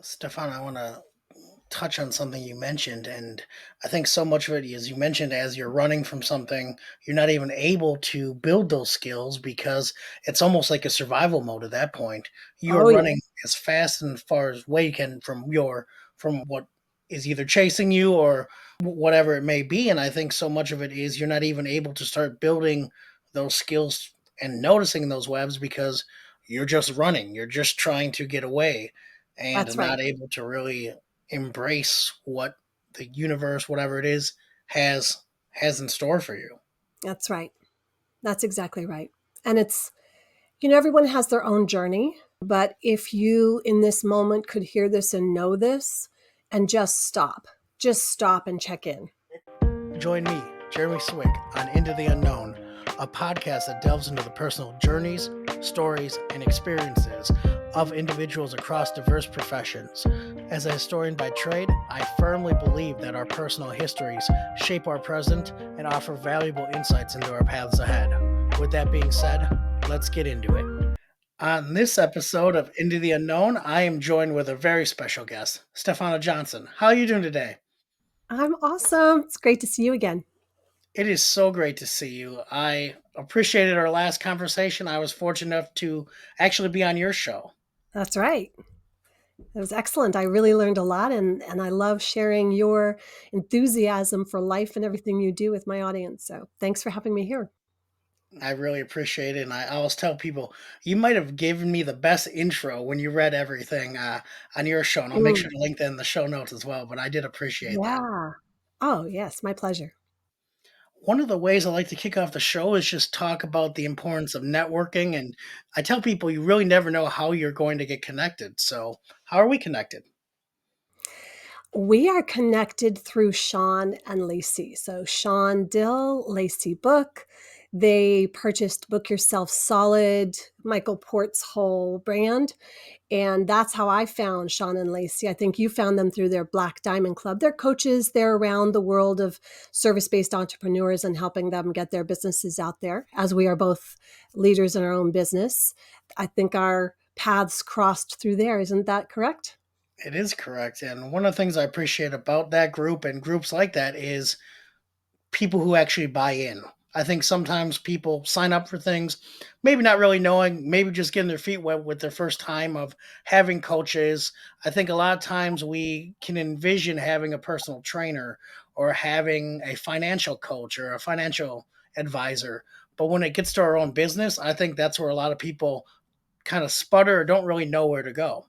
Stefan, I want to touch on something you mentioned. And I think so much of it is you mentioned as you're running from something, you're not even able to build those skills because it's almost like a survival mode at that point. You are Oh, yeah. running as fast and far as way you can from what is either chasing you or whatever it may be. And I think so much of it is you're not even able to start building those skills and noticing those webs because you're just running. You're just trying to get away and That's right. not able to really embrace what the universe, whatever it is, has in store for you. That's right. That's exactly right. And everyone has their own journey. But if you in this moment could hear this and know this and just stop and check in. Join me, Jeremy Swick, on Into the Unknown, a podcast that delves into the personal journeys, stories, and experiences of individuals across diverse professions. As a historian by trade, I firmly believe that our personal histories shape our present and offer valuable insights into our paths ahead. With that being said, let's get into it. On this episode of Into the Unknown, I am joined with a very special guest, Stephana Johnson. How are you doing today? I'm awesome. It's great to see you again. It is so great to see you. I appreciated our last conversation. I was fortunate enough to actually be on your show. That's right. It was excellent. I really learned a lot and I love sharing your enthusiasm for life and everything you do with my audience. So thanks for having me here. I really appreciate it. And I always tell people, you might have given me the best intro when you read everything on your show. And I'll make Mm, sure to link that in the show notes as well. But I did appreciate that. yeah. Oh, yes, my pleasure. One of the ways I like to kick off the show is just talk about the importance of networking. And I tell people you really never know how you're going to get connected. So, how are we connected? We are connected through Sean and Lacey. So Sean Dill, Lacey Book. They purchased Book Yourself Solid, Michael Port's whole brand. And that's how I found Sean and Lacey. I think you found them through their Black Diamond Club. They're coaches. They're around the world of service-based entrepreneurs and helping them get their businesses out there, as we are both leaders in our own business. I think our paths crossed through there. Isn't that correct? It is correct. And one of the things I appreciate about that group and groups like that is people who actually buy in. I think sometimes people sign up for things, maybe not really knowing, maybe just getting their feet wet with their first time of having coaches. I think a lot of times we can envision having a personal trainer or having a financial coach or a financial advisor. But when it gets to our own business, I think that's where a lot of people kind of sputter or don't really know where to go.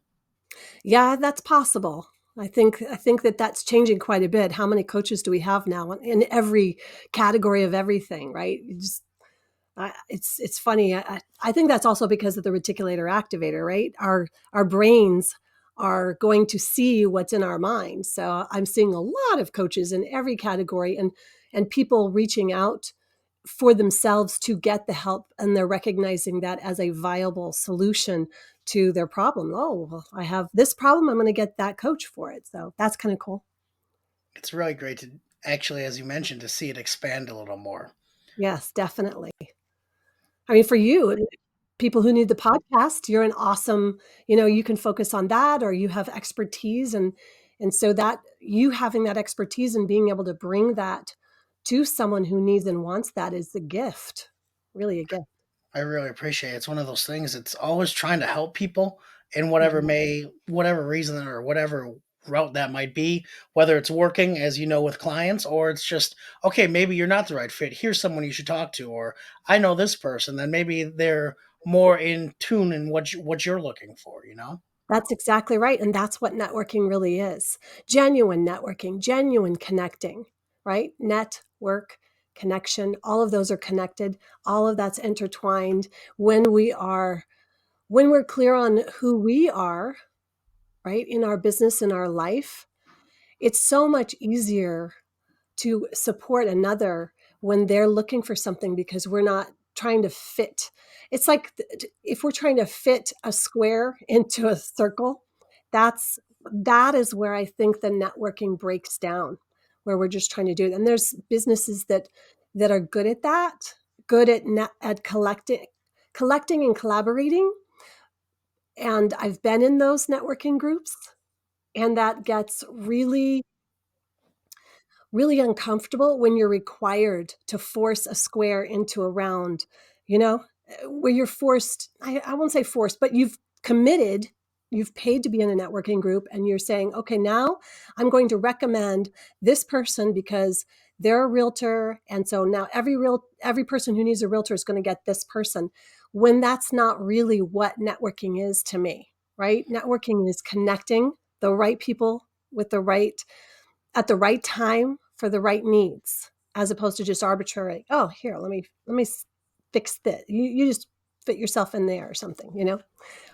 Yeah, that's possible. I think that that's changing quite a bit. How many coaches do we have now in every category of everything, right? It's funny. I think that's also because of the reticular activator, right? Our brains are going to see what's in our minds. So I'm seeing a lot of coaches in every category and people reaching out for themselves to get the help, and they're recognizing that as a viable solution to their problem. Oh, well, I have this problem. I'm going to get that coach for it. So that's kind of cool. It's really great to actually, as you mentioned, to see it expand a little more. Yes, definitely. I mean, for you, and people who need the podcast, you're an awesome, you can focus on that, or you have expertise, and so that you having that expertise and being able to bring that to someone who needs and wants that is a gift, really a gift. I really appreciate it. It's one of those things. It's always trying to help people in Mhm. whatever reason or whatever route that might be, whether it's working as you know with clients or it's just okay, maybe you're not the right fit. Here's someone you should talk to, or I know this person, then maybe they're more in tune in what you're looking for, you know? That's exactly right, and that's what networking really is. Genuine networking, genuine connecting, right? Network, connection, all of those are connected. All of that's intertwined when we're clear on who we are, right, in our business, in our life. It's so much easier to support another when they're looking for something because we're not trying to fit. It's like if we're trying to fit a square into a circle, that is where I think the networking breaks down, where we're just trying to do it. And there's businesses that are good at that, good at collecting and collaborating. And I've been in those networking groups. And that gets really, really uncomfortable when you're required to force a square into a round, you know, where you're forced, I won't say forced, but you've committed, you've paid to be in a networking group and you're saying, okay, now I'm going to recommend this person because they're a realtor. And so now every person who needs a realtor is going to get this person, when that's not really what networking is to me, right? Networking is connecting the right people with the right at the right time for the right needs, as opposed to just arbitrary, oh, here, let me fix that. You just fit yourself in there or something, you know?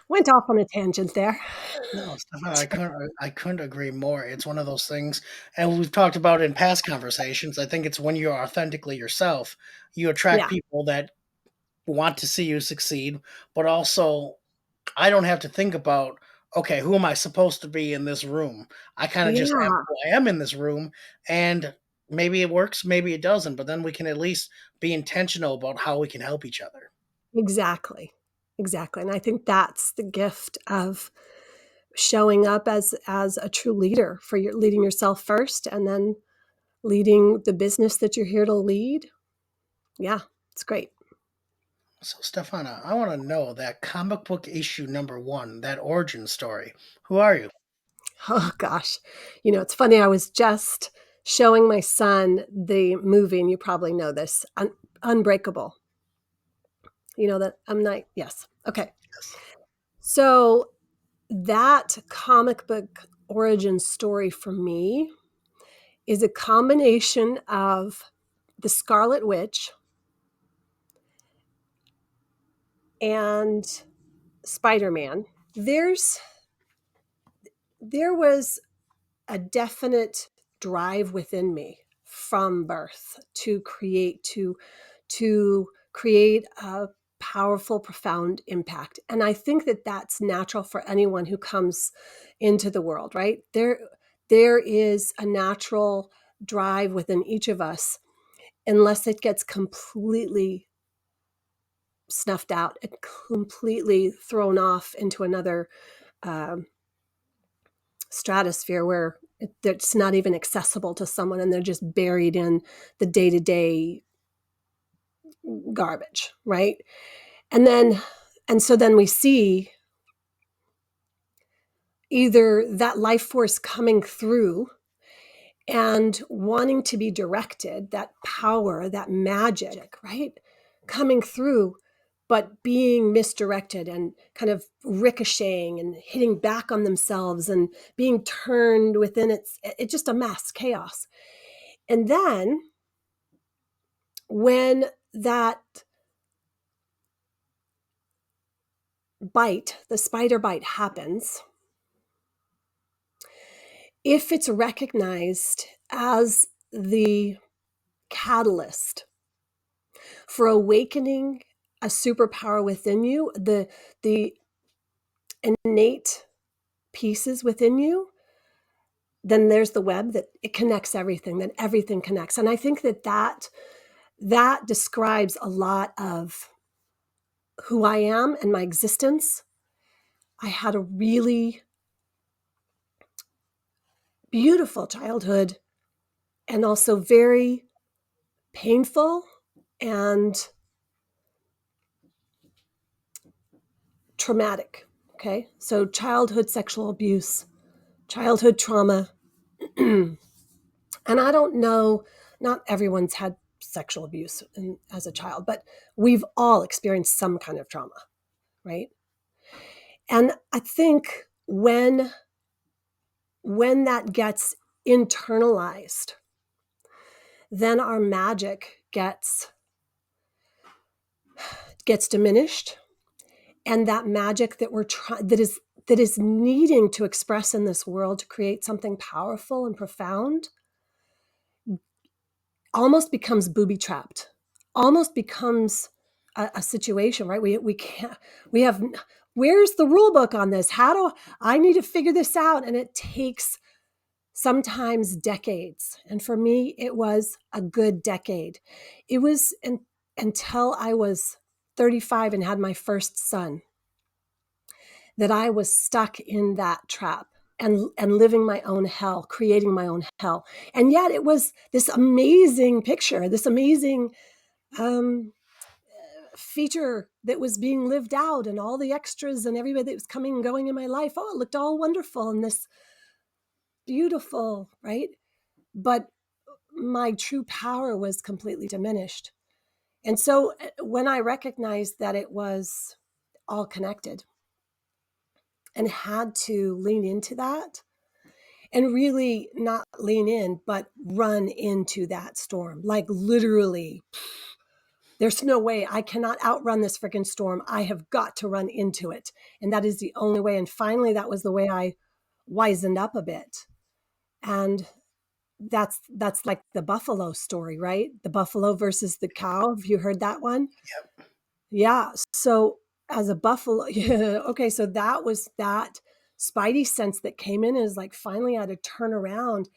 Went off on a tangent there. No, Stefan, I couldn't agree more. It's one of those things, and we've talked about it in past conversations. I think it's when you're authentically yourself, you attract Yeah. people that want to see you succeed, but also I don't have to think about, okay, who am I supposed to be in this room? I kind of just am Yeah, who I am in this room, and maybe it works, maybe it doesn't, but then we can at least be intentional about how we can help each other. exactly. Exactly. And I think that's the gift of showing up as a true leader for your leading yourself first and then leading the business that you're here to lead. Yeah, it's great. So, Stefana, I want to know that comic book issue number one, that origin story. Who are you? Oh gosh. You know, it's funny. I was just showing my son the movie, and you probably know this, Unbreakable. You know that I'm not, yes. Okay. Yes. So that comic book origin story for me is a combination of the Scarlet Witch and Spider-Man. There's there was a definite drive within me from birth to create a powerful profound impact, and I think that that's natural for anyone who comes into the world, right? There is a natural drive within each of us, unless it gets completely snuffed out and completely thrown off into another um, stratosphere where it's not even accessible to someone and they're just buried in the day-to-day garbage, right? And then and so then we see either that life force coming through and wanting to be directed, that power, that magic, right? Coming through, but being misdirected and kind of ricocheting and hitting back on themselves and being turned within it's just a mess, chaos. And then when that bite, the spider bite happens, if it's recognized as the catalyst for awakening a superpower within you, the innate pieces within you, then there's the web that it connects everything, then everything connects. And I think that describes a lot of who I am and my existence. I had a really beautiful childhood and also very painful and traumatic. Okay. So, childhood sexual abuse, childhood trauma. And I don't know, not everyone's had sexual abuse as a child, but we've all experienced some kind of trauma, right? And I think when that gets internalized, then our magic gets diminished, and that magic that we're trying that is needing to express in this world to create something powerful and profound almost becomes booby trapped, almost becomes a situation, right? We can't, we have, where's the rule book on this? How do I need to figure this out? And it takes sometimes decades. And for me, it was a good decade. It was until I was 35 and had my first son that I was stuck in that trap. and living my own hell, creating my own hell. And yet it was this amazing picture, this amazing um, feature that was being lived out, and all the extras and everybody that was coming and going in my life. Oh, it looked all wonderful and this beautiful, right? But my true power was completely diminished. And so when I recognized that it was all connected and had to lean into that, and really not lean in, but run into that storm. Like literally, there's no way I cannot outrun this freaking storm. I have got to run into it. And that is the only way. And finally, that was the way I wisened up a bit. And that's like the buffalo story, right? The buffalo versus the cow. Have you heard that one? Yep. Yeah. So as a buffalo, yeah, okay. So that was that spidey sense that came in, is like finally I had to turn around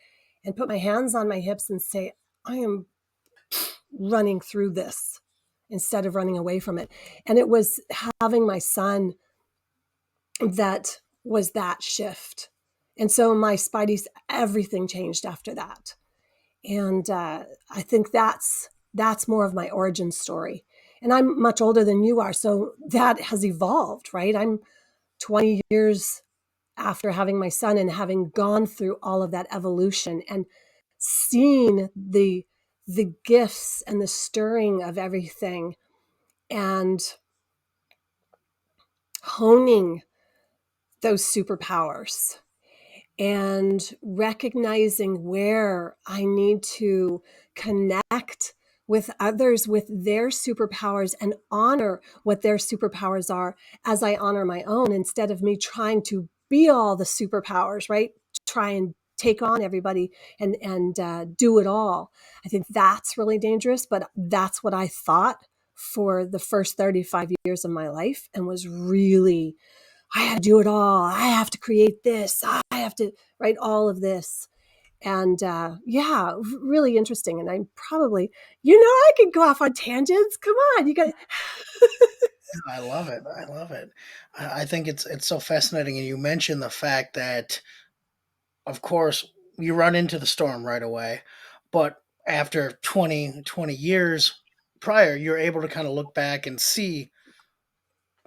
and put my hands on my hips and say, I am running through this instead of running away from it. And it was having my son that was that shift. And so my spidey's, everything changed after that. And I think that's more of my origin story. And I'm much older than you are, so that has evolved, right? I'm 20 years after having my son and having gone through all of that evolution and seen the gifts and the stirring of everything, and honing those superpowers and recognizing where I need to connect with others with their superpowers and honor what their superpowers are as I honor my own, instead of me trying to be all the superpowers, right? Try and take on everybody and do it all. I think that's really dangerous, but that's what I thought for the first 35 years of my life, and was really, I have to do it all. I have to create this. I have to write all of this. And yeah, really interesting. And I'm probably, I can go off on tangents. Come on, you got. I love it. I love it. I think it's so fascinating. And you mentioned the fact that, of course, you run into the storm right away, but after 20 years prior, you're able to kind of look back and see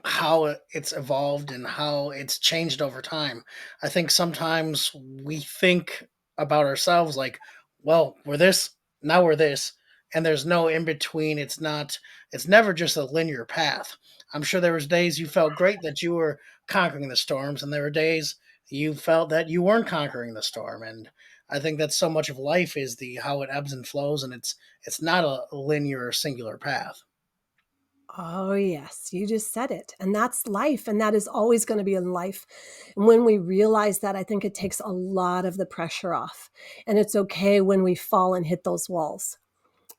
how it's evolved and how it's changed over time. I think sometimes we think about ourselves like, well, we're this, now we're this, and there's no in between. It's never just a linear path. I'm sure there was days you felt great that you were conquering the storms, and there were days you felt that you weren't conquering the storm. And I think that's so much of life, is the how it ebbs and flows, and it's not a linear or singular path. Oh, yes, you just said it. And that's life. And that is always going to be in life. And when we realize that, I think it takes a lot of the pressure off. And it's okay when we fall and hit those walls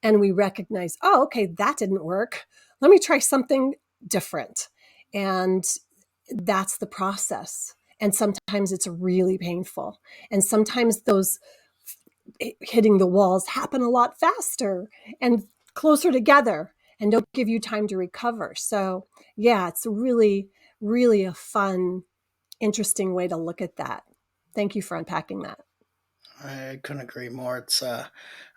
and we recognize, oh, okay, that didn't work. Let me try something different. And that's the process. And sometimes it's really painful. And sometimes those hitting the walls happen a lot faster and closer together and don't give you time to recover. So, yeah, it's really, really a fun, interesting way to look at that. Thank you for unpacking that. I couldn't agree more. I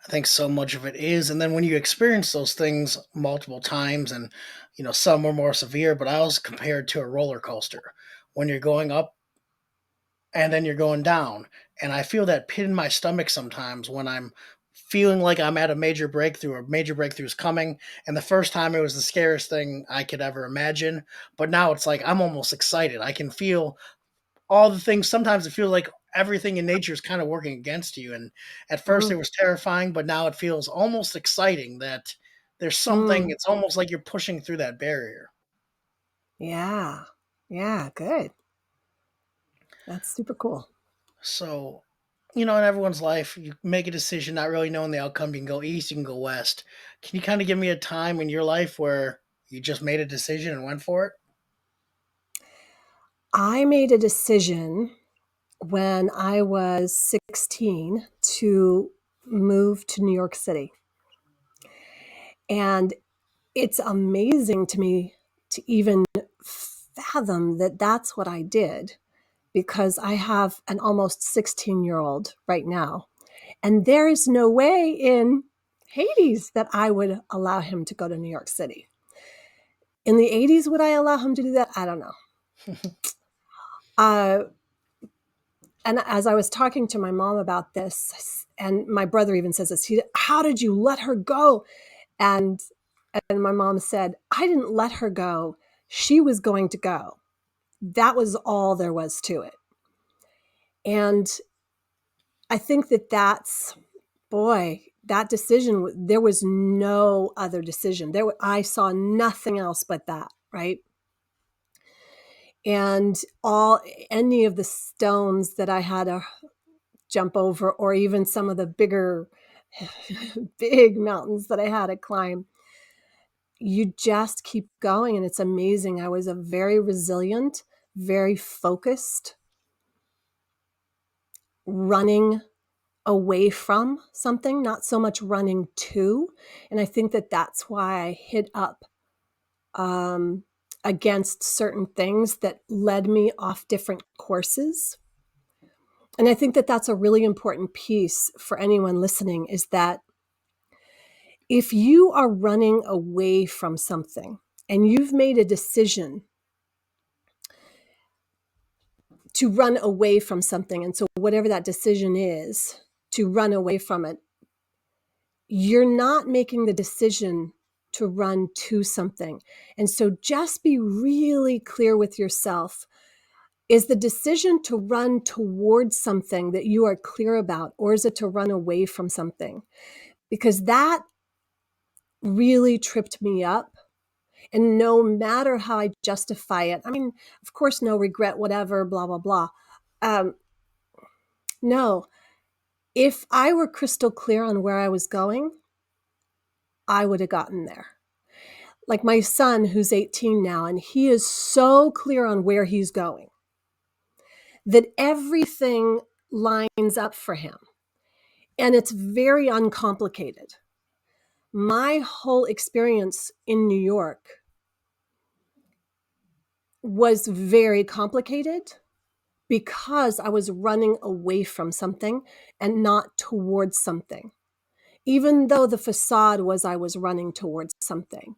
think so much of it is, and then when you experience those things multiple times, and some are more severe, but I always compare it to a roller coaster when you're going up and then you're going down, and I feel that pit in my stomach sometimes when I'm feeling like I'm at a major breakthrough, or major breakthrough is coming. And the first time it was the scariest thing I could ever imagine, but now it's like I'm almost excited. I can feel all the things. Sometimes it feels like everything in nature is kind of working against you. And at first it Mm, was terrifying, but now it feels almost exciting that there's something, mm, it's almost like you're pushing through that barrier. yeah. Yeah, good. That's super cool. So, in everyone's life, you make a decision, not really knowing the outcome. You can go east, you can go west. Can you kind of give me a time in your life where you just made a decision and went for it? I made a decision when I was 16 to move to New York City. And it's amazing to me to even fathom that that's what I did. because I have an almost 16-year-old right now. And there is no way in Hades that I would allow him to go to New York City. In the 80s, would I allow him to do that? I don't know. Uh, and as I was talking to my mom about this, and my brother even says this, how did you let her go? And my mom said, I didn't let her go. She was going to go. That was all there was to it. And I think that's, boy, that decision, there was no other decision. I saw nothing else but that, right? And any of the stones that I had to jump over, or even some of the bigger, big mountains that I had to climb, you just keep going. And it's amazing. I was a very resilient, very focused, running away from something, not so much running to. And I think that's why I hit up against certain things that led me off different courses. And I think that's a really important piece for anyone listening, is that if you are running away from something and you've made a decision to run away from something, and so whatever that decision is, to run away from it, you're not making the decision to run to something. And so just be really clear with yourself. Is the decision to run towards something that you are clear about, or is it to run away from something? Because that really tripped me up. And no matter how I justify it, I mean, of course, no regret, whatever, blah, blah, blah. No, if I were crystal clear on where I was going, I would have gotten there. Like my son, who's 18 now, and he is so clear on where he's going that everything lines up for him. And it's very uncomplicated. My whole experience in New York was very complicated because I was running away from something and not towards something, even though the facade was I was running towards something.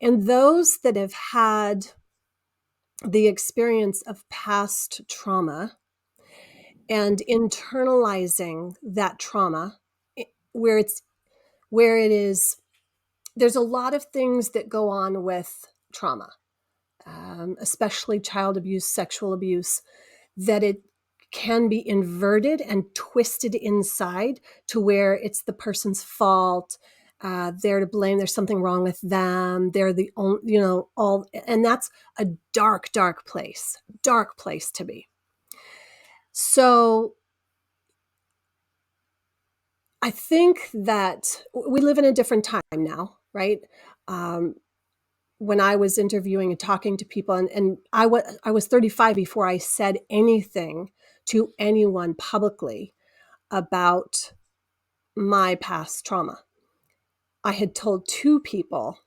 And those that have had the experience of past trauma and internalizing that trauma, where it is, there's a lot of things that go on with trauma, especially child abuse, sexual abuse, that it can be inverted and twisted inside to where it's the person's fault. They're to blame. There's something wrong with them. They're the only, all, and that's a dark, dark place to be. So I think that we live in a different time now, right? When I was interviewing and talking to people, and I was 35 before I said anything to anyone publicly about my past trauma. I had told 2 people,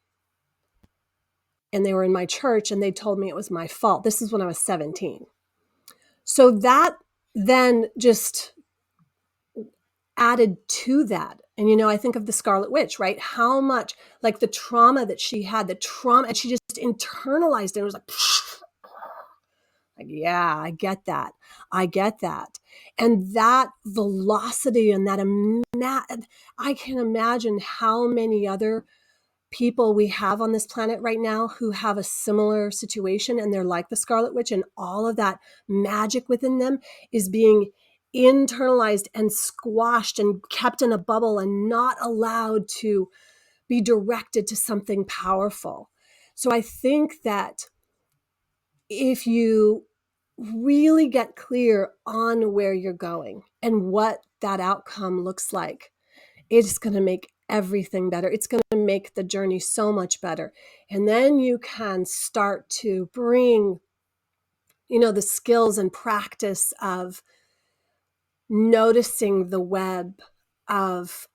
and they were in my church, and they told me it was my fault. This is when I was 17. So that then just added to that. And, I think of the Scarlet Witch, right? How much, like the trauma that she had, and she just internalized it. It was like, yeah, I get that. And that velocity and that, I can imagine how many other people we have on this planet right now who have a similar situation, and they're like the Scarlet Witch, and all of that magic within them is being internalized and squashed and kept in a bubble and not allowed to be directed to something powerful. So I think that if you really get clear on where you're going and what that outcome looks like, it's going to make everything better. It's going to make the journey so much better. And then you can start to bring, the skills and practice of noticing the web of,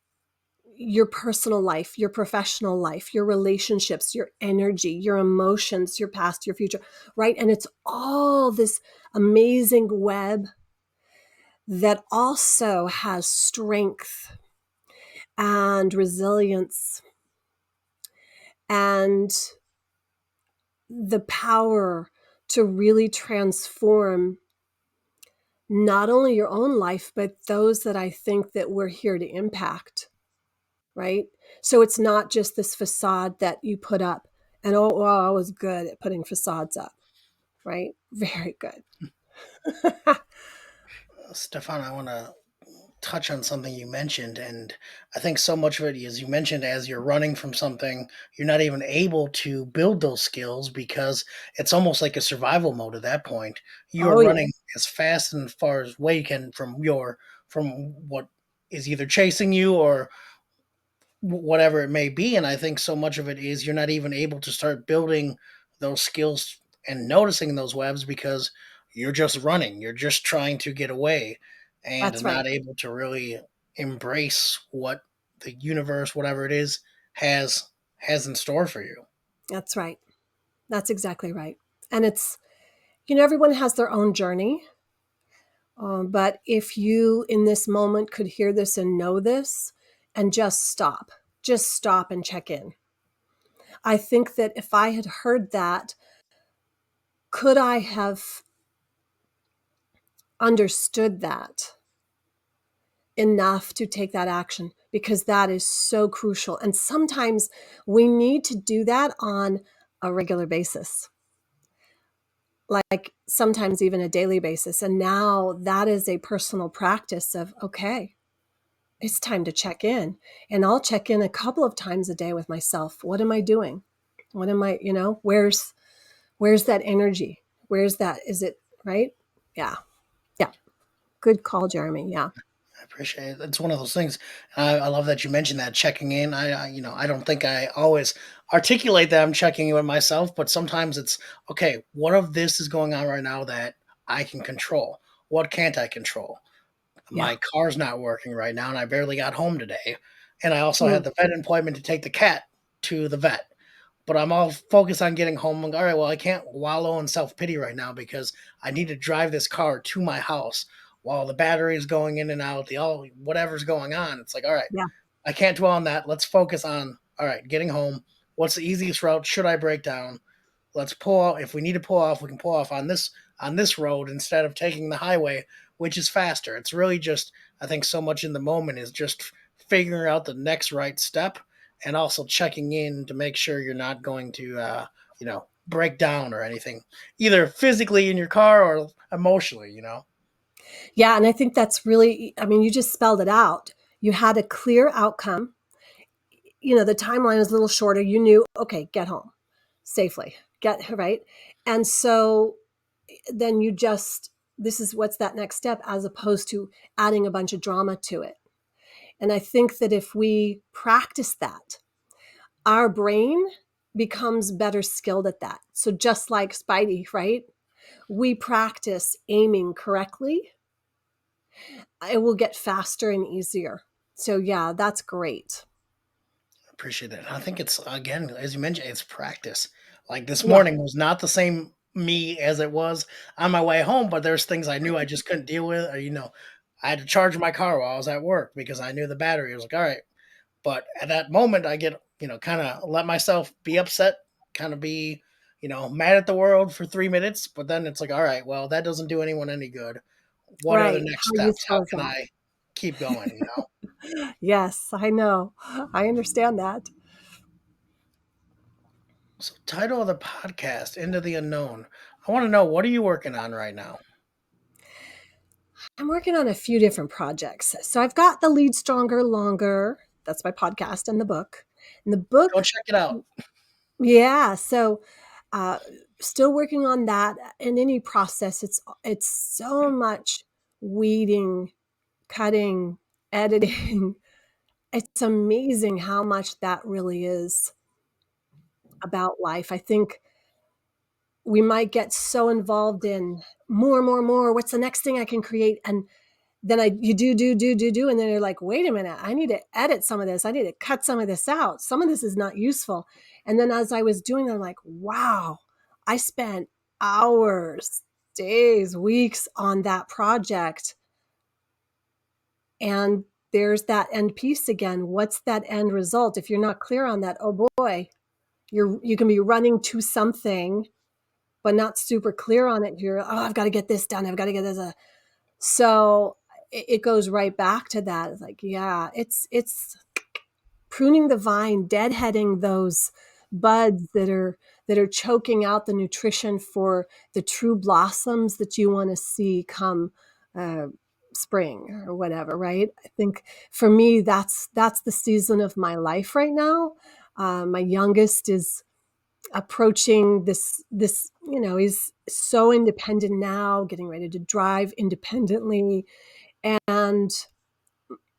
your personal life, your professional life, your relationships, your energy, your emotions, your past, your future, right? And it's all this amazing web that also has strength and resilience and the power to really transform not only your own life, but those that I think that we're here to impact, right? So it's not just this facade that you put up and, oh, well, I was good at putting facades up, right? Very good. Stefan, I want to touch on something you mentioned, and I think so much of it is you mentioned as you're running from something, you're not even able to build those skills because it's almost like a survival mode at that point. You are Oh, yeah, running as fast and far as way you can from what is either chasing you or whatever it may be. And I think so much of it is you're not even able to start building those skills and noticing those webs because you're just running, you're just trying to get away and that's right. not able to really embrace what the universe, whatever it is, has in store for you. That's right. That's exactly right. And it's, everyone has their own journey. But if you in this moment could hear this and know this and just stop and check in. I think that if I had heard that, could I have understood that enough to take that action? Because that is so crucial. And sometimes we need to do that on a regular basis, like sometimes even a daily basis. And now that is a personal practice of, okay, it's time to check in. And I'll check in a couple of times a day with myself. What am I doing? What am I, where's that energy? Where's that? Is it right? Yeah. Yeah. Good call, Jeremy. Yeah. I appreciate it. It's one of those things. I love that you mentioned that checking in. I don't think I always articulate that I'm checking in with myself, but sometimes it's okay. What of this is going on right now that I can control? What can't I control? Yeah. My car's not working right now, and I barely got home today. And I also had Mm. the vet appointment to take the cat to the vet. But I'm all focused on getting home. Like, all right, well, I can't wallow in self pity right now because I need to drive this car to my house while the battery is going in and out, the all whatever's going on. It's like, all right, Yeah. I can't dwell on that. Let's focus on all right, getting home. What's the easiest route? Should I break down? Let's pull off. If we need to pull off, we can pull off on this road instead of taking the highway, which is faster. It's really just I think so much in the moment is just figuring out the next right step and also checking in to make sure you're not going to break down or anything, either physically in your car or emotionally. Yeah. And I think that's really, I mean, you just spelled it out. You had a clear outcome. The timeline is a little shorter. You knew, okay, get home safely, get right. And so then you just, this is what's that next step as opposed to adding a bunch of drama to it. And I think that if we practice that, our brain becomes better skilled at that. So just like Spidey, right? We practice aiming correctly, it will get faster and easier. So yeah, that's great. Appreciate it. I think it's again, as you mentioned, it's practice. Like this Yeah, morning was not the same me as it was on my way home, but there's things I knew I just couldn't deal with. Or, I had to charge my car while I was at work because I knew the battery. I was like, all right. But at that moment, I get, kind of let myself be upset, kind of be, mad at the world for 3 minutes. But then it's like, all right, well, that doesn't do anyone any good. What are the right. next How steps? useful How is can that? I keep going? Yes, I know. I understand that. So, title of the podcast, Into the Unknown. I want to know, what are you working on right now? I'm working on a few different projects. So I've got the Lead Stronger Longer. That's my podcast and the book. And the Go book, check it out. yeah. So uh, still working on that. In any process, it's so much weeding, cutting, editing. It's amazing how much that really is about life. I think we might get so involved in more, more, more. What's the next thing I can create? And then you do, and then you're like, wait a minute, I need to edit some of this. I need to cut some of this out. Some of this is not useful. And then as I was doing, I'm like, wow, I spent hours, days, weeks on that project. And there's that end piece again. What's that end result? If you're not clear on that, oh boy, you can be running to something, but not super clear on it. You're, oh, I've got to get this done. I've got to get this. So it goes right back to that. It's like, yeah, it's pruning the vine, deadheading those buds that are choking out the nutrition for the true blossoms that you want to see come uh, spring or whatever. Right? I think for me, that's the season of my life right now. My youngest is approaching this, he's so independent now, getting ready to drive independently, and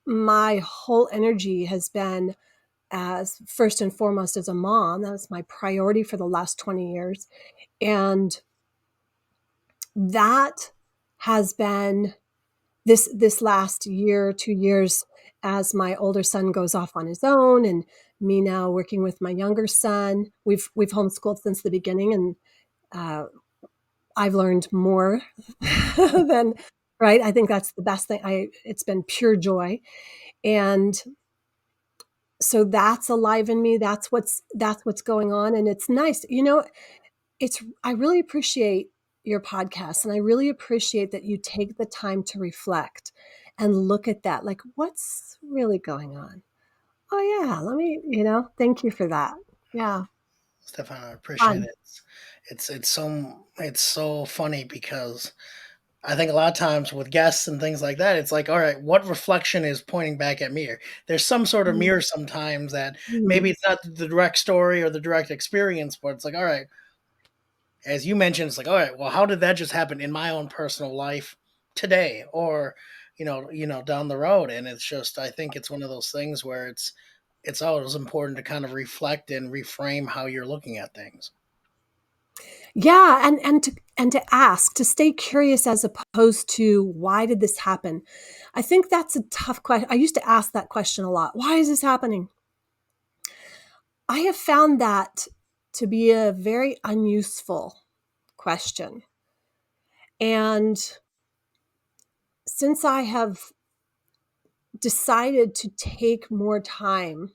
my whole energy has been as first and foremost as a mom. That was my priority for the last 20 years. And that has been this last year, 2 years, as my older son goes off on his own, and me now working with my younger son. We've homeschooled since the beginning, and uh, I've learned more than right. I think that's the best thing. It's been pure joy. And so that's alive in me. That's what's going on. And it's nice. I really appreciate your podcast, and I really appreciate that you take the time to reflect and look at that. Like, what's really going on? Oh yeah, thank you for that. Yeah. Stephana, I appreciate Fun. it. It's so funny because I think a lot of times with guests and things like that, it's like, all right, what reflection is pointing back at me? Or there's some sort of mirror sometimes that maybe Mhm. it's not the direct story or the direct experience, but it's like, all right, as you mentioned, it's like, all right, well, how did that just happen in my own personal life today, or down the road? And it's just, I think it's one of those things where it's always important to kind of reflect and reframe how you're looking at things. Yeah, and to ask, to stay curious as opposed to why did this happen? I think that's a tough question. I used to ask that question a lot. Why is this happening? I have found that to be a very unuseful question. And since I have decided to take more time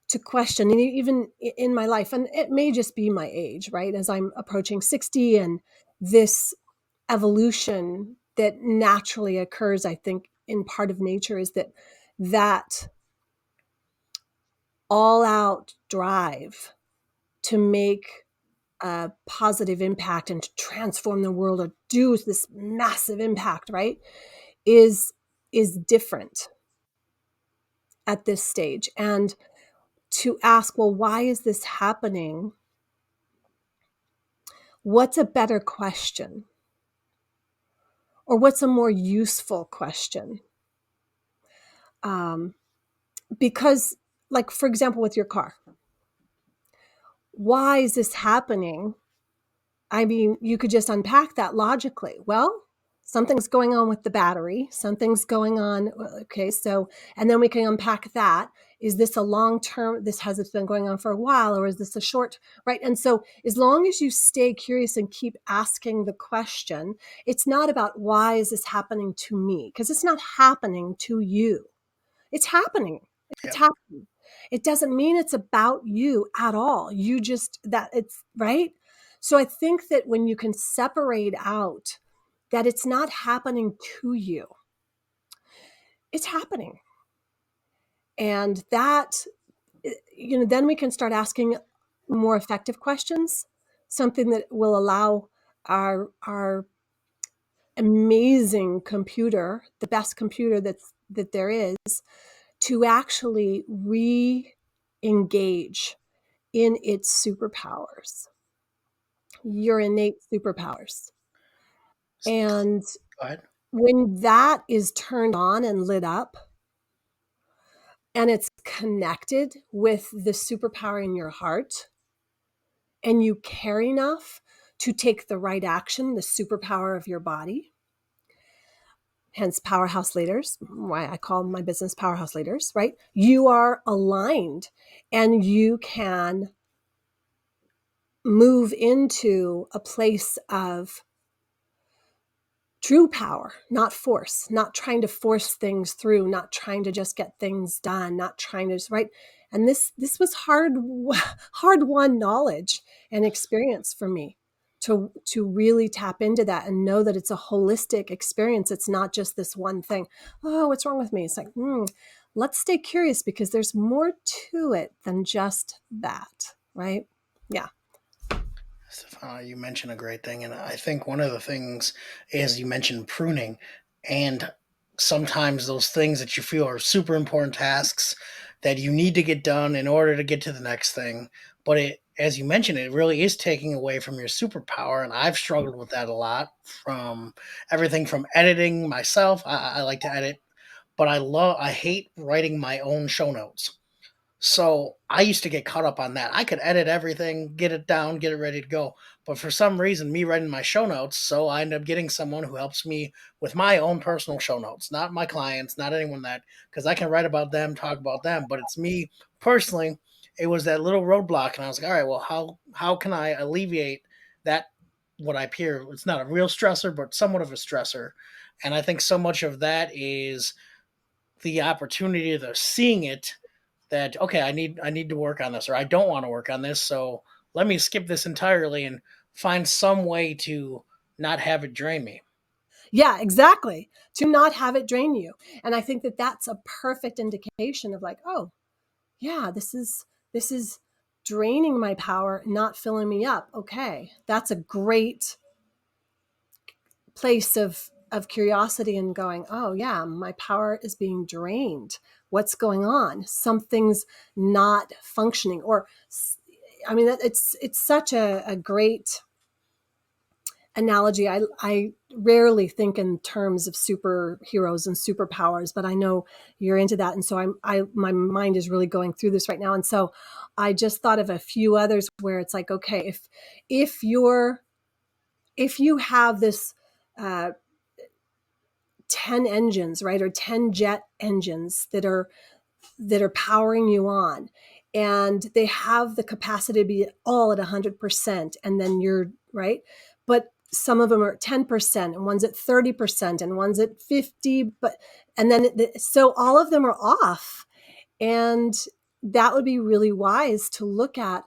to question, and even in my life, and it may just be my age, right? As I'm approaching 60, and this evolution that naturally occurs, I think, in part of nature, is that all out drive to make a positive impact and to transform the world or do this massive impact, right? Is different at this stage. And to ask, well, why is this happening? What's a better question? Or what's a more useful question? Um, because, like, for example, with your car, why is this happening? I mean, you could just unpack that logically. Well, something's going on with the battery. Something's going on. Okay, so, and then we can unpack that. Is this a long term? This has been going on for a while, or is this a short? Right. And so, as long as you stay curious and keep asking the question, it's not about why is this happening to me? Because it's not happening to you. It's happening. It's Yep. happening. It doesn't mean it's about you at all. You just that it's right. So I think that when you can separate out that it's not happening to you, it's happening. And that, then we can start asking more effective questions, something that will allow our amazing computer, the best computer that there is, to actually re-engage in its superpowers, your innate superpowers. And Go ahead. when that is turned on and lit up, and it's connected with the superpower in your heart, and you care enough to take the right action, the superpower of your body, hence powerhouse leaders, why I call my business powerhouse leaders, right? You are aligned and you can move into a place of true power, not force, not trying to force things through, not trying to just get things done, not trying to just, right. And this was hard won knowledge and experience for me to really tap into that and know that it's a holistic experience. It's not just this one thing. Oh, what's wrong with me? It's like, let's stay curious because there's more to it than just that, right? Yeah. Stephana, you mentioned a great thing, and I think one of the things is you mentioned pruning, and sometimes those things that you feel are super important tasks that you need to get done in order to get to the next thing. But it, as you mentioned, it really is taking away from your superpower, and I've struggled with that a lot. From everything from editing myself, I like to edit, but I hate writing my own show notes. So I used to get caught up on that. I could edit everything, get it down, get it ready to go. But for some reason, me writing my show notes, so I end up getting someone who helps me with my own personal show notes, not my clients, not anyone that, because I can write about them, talk about them, but it's me personally. It was that little roadblock, and I was like, all right, well, how can I alleviate that? What I appear, it's not a real stressor, but somewhat of a stressor, and I think so much of that is the opportunity of seeing it that okay, I need to work on this, or I don't want to work on this, so let me skip this entirely and find some way to not have it drain me. Yeah, exactly. To not have it drain you. And I think that that's a perfect indication of like, oh, yeah, this is draining my power, not filling me up. Okay. That's a great place of curiosity and going, oh yeah, my power is being drained. What's going on? Something's not functioning. Or I mean, it's such a great analogy. I rarely think in terms of superheroes and superpowers, but I know you're into that. And so my mind is really going through this right now. And so I just thought of a few others where it's like, okay, if you're, if you have this, uh, 10 engines, right? Or 10 jet engines that are powering you on, and they have the capacity to be all at 100%, and then you're right, but some of them are at 10% and one's at 30% and one's at 50, but and then so all of them are off. And that would be really wise to look at,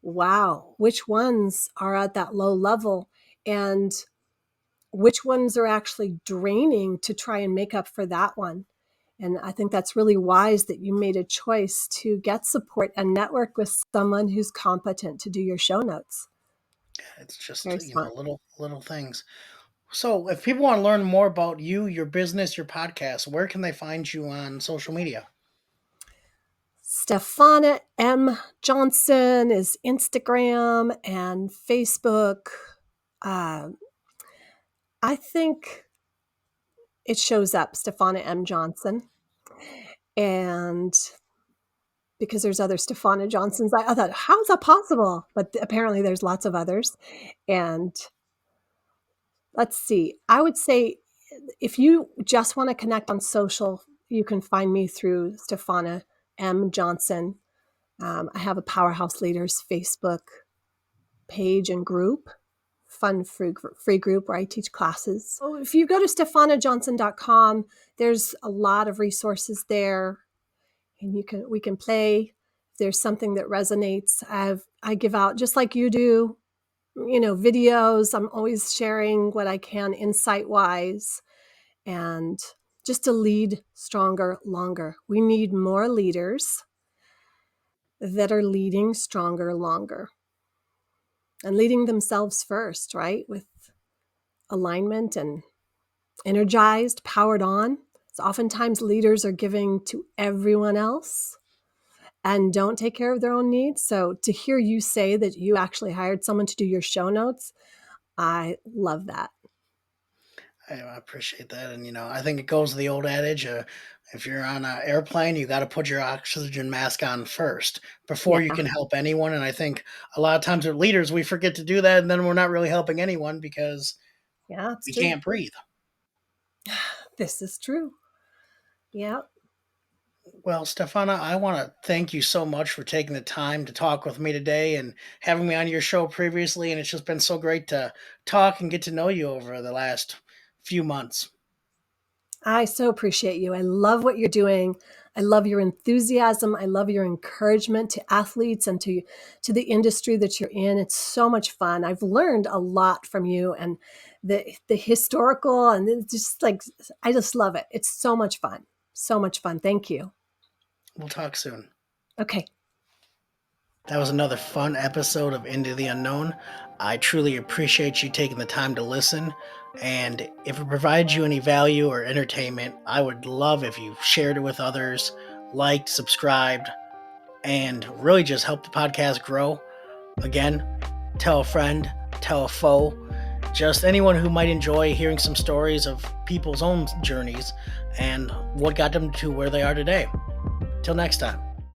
wow, which ones are at that low level, and which ones are actually draining to try and make up for that one. And I think that's really wise that you made a choice to get support and network with someone who's competent to do your show notes. It's just Very smart. little things. So if people want to learn more about you, your business, your podcast, where can they find you on social media? Stephana M. Johnson is Instagram and Facebook. Uh, I think it shows up, Stephana M. Johnson. And because there's other Stephana Johnsons, I thought, how is that possible? But apparently there's lots of others. And let's see, I would say if you just want to connect on social, you can find me through Stephana M. Johnson. I have a Powerhouse Leaders Facebook page and group, fun free group where I teach classes. So if you go to stephanajohnson.com, there's a lot of resources there, and we can play. If there's something that resonates, I give out just like you do, videos. I'm always sharing what I can insight wise, and just to lead stronger, longer. We need more leaders that are leading stronger, longer, and leading themselves first, right? With alignment and energized, powered on. So oftentimes leaders are giving to everyone else and don't take care of their own needs. So to hear you say that you actually hired someone to do your show notes, I love that. I appreciate that, and I think it goes to the old adage: if you're on an airplane, you got to put your oxygen mask on first before you Yeah, can help anyone. And I think a lot of times with leaders, we forget to do that, and then we're not really helping anyone because yeah, it's we true. can't breathe. This is true. Yeah. Well, Stefana, I want to thank you so much for taking the time to talk with me today and having me on your show previously. And it's just been so great to talk and get to know you over the last few months. I so appreciate you. I love what you're doing. I love your enthusiasm. I love your encouragement to athletes and to the industry that you're in. It's so much fun. I've learned a lot from you and the historical and it's just like I just love it. It's so much fun. So much fun. Thank you. We'll talk soon. Okay. That was another fun episode of Into the Unknown. I truly appreciate you taking the time to listen. And if it provides you any value or entertainment, I would love if you shared it with others, liked, subscribed, and really just help the podcast grow. Again, tell a friend, tell a foe, just anyone who might enjoy hearing some stories of people's own journeys and what got them to where they are today. Till next time.